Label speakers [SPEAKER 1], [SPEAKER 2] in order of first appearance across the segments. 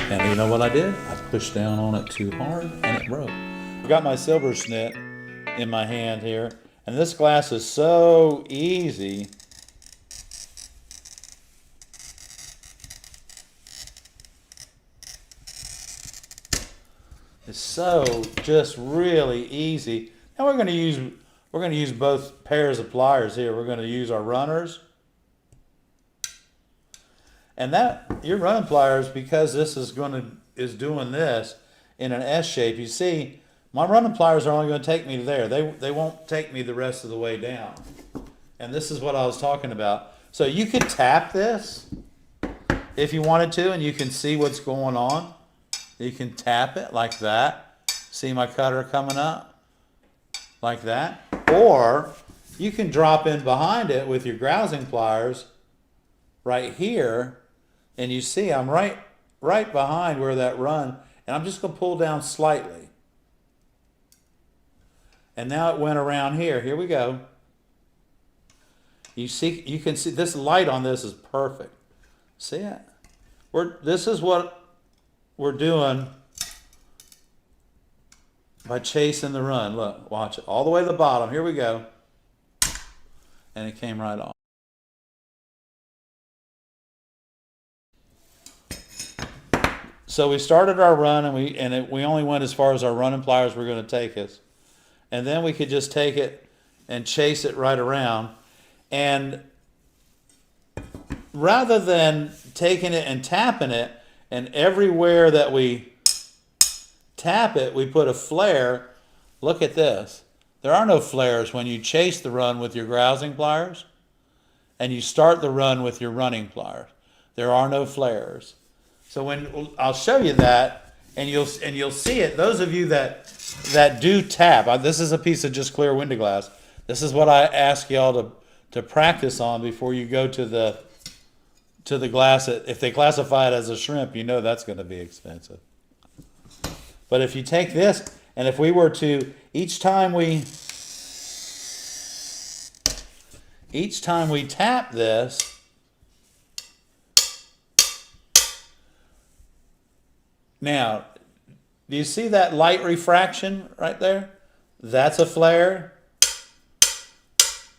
[SPEAKER 1] And you know what I did? I pushed down on it too hard and it broke. I've got my silver snit in my hand here, and this glass is so easy. It's so just really easy. Now we're going to use both pairs of pliers here. We're going to use our runners. And that your running pliers, because this is doing this in an S shape. You see, my running pliers are only going to take me to there. They won't take me the rest of the way down. And this is what I was talking about. So you could tap this if you wanted to, and you can see what's going on. You can tap it like that. See my cutter coming up like that. Or you can drop in behind it with your grousing pliers right here, and you see I'm right behind where that run, and I'm just going to pull down slightly. And now it went around here. Here we go. You can see this light on this is perfect. See it? This is what we're doing by chasing the run. Look, watch it. All the way to the bottom. Here we go. And it came right off. So we started our run, and we only went as far as our running pliers were going to take us. And then we could just take it and chase it right around. And rather than taking it and tapping it, and everywhere that we tap it, we put a flare. Look at this. There are no flares when you chase the run with your grousing pliers and you start the run with your running pliers. There are no flares. So when I'll show you that, and you'll see it. Those of you that do tap, this is a piece of just clear window glass. This is what I ask y'all to practice on before you go to the glass. If they classify it as a shrimp, you know that's going to be expensive. But if you take this, and if we were to each time we tap this, now, do you see that light refraction right there? That's a flare.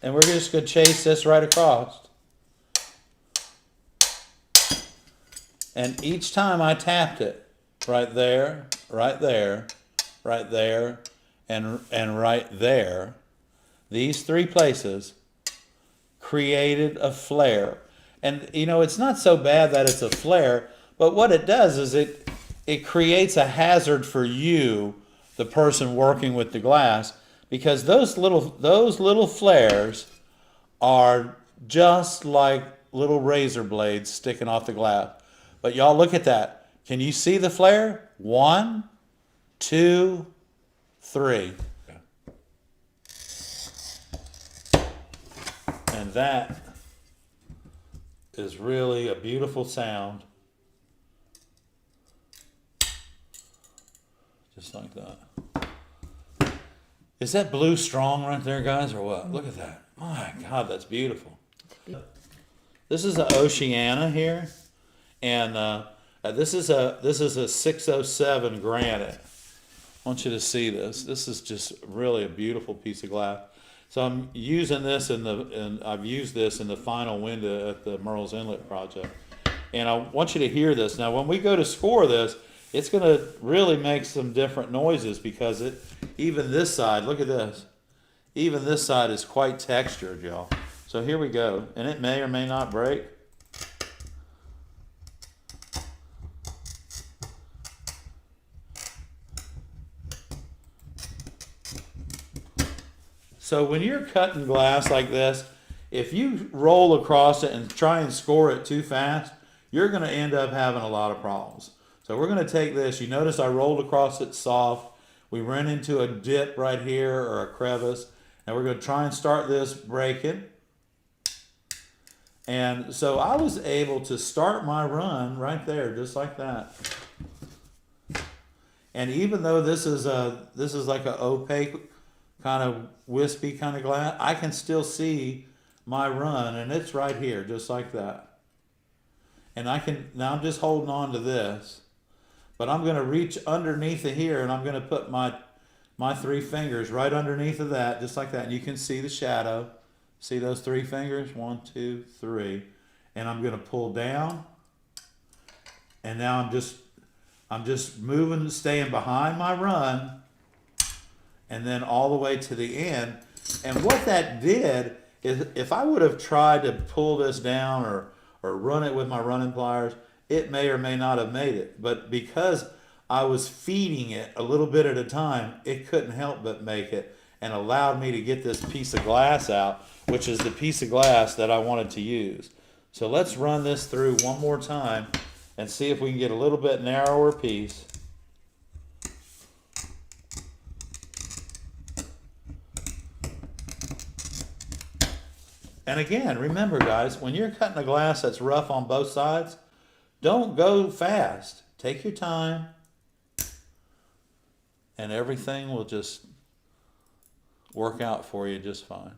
[SPEAKER 1] And we're just going to chase this right across. And each time I tapped it, right there, right there, right there, and right there, these three places created a flare. And, you know, it's not so bad that it's a flare, but what it does is it creates a hazard for you, the person working with the glass, because those little flares are just like little razor blades sticking off the glass. But y'all look at that. Can you see the flare? 1, 2, 3. And that is really a beautiful sound. Just like that. Is that blue strong right there, guys, or what? Look at that. My God, that's beautiful. This is an Oceana here, and this is a 607 granite. I want you to see this. This is just really a beautiful piece of glass. So I'm using this and I've used this in the final window at the Merle's Inlet project. And I want you to hear this. Now, when we go to score this, it's going to really make some different noises because even this side, look at this. Even this side is quite textured, y'all. So here we go. And it may or may not break. So when you're cutting glass like this, if you roll across it and try and score it too fast, you're going to end up having a lot of problems. So we're going to take this. You notice I rolled across it soft. We ran into a dip right here or a crevice. And we're going to try and start this breaking. And so I was able to start my run right there, just like that. And even though this is like an opaque kind of wispy kind of glass, I can still see my run, and it's right here, just like that. And now I'm just holding on to this. But I'm going to reach underneath of here, and I'm going to put my 3 fingers right underneath of that, just like that. And you can see the shadow. See those 3 fingers? 1, 2, 3. And I'm going to pull down. And now I'm just moving, staying behind my run, and then all the way to the end. And what that did is, if I would have tried to pull this down or run it with my running pliers, it may or may not have made it. But because I was feeding it a little bit at a time, it couldn't help but make it, and allowed me to get this piece of glass out, which is the piece of glass that I wanted to use. So let's run this through one more time and see if we can get a little bit narrower piece. And again, remember guys, when you're cutting a glass that's rough on both sides, don't go fast. Take your time, and everything will just work out for you just fine.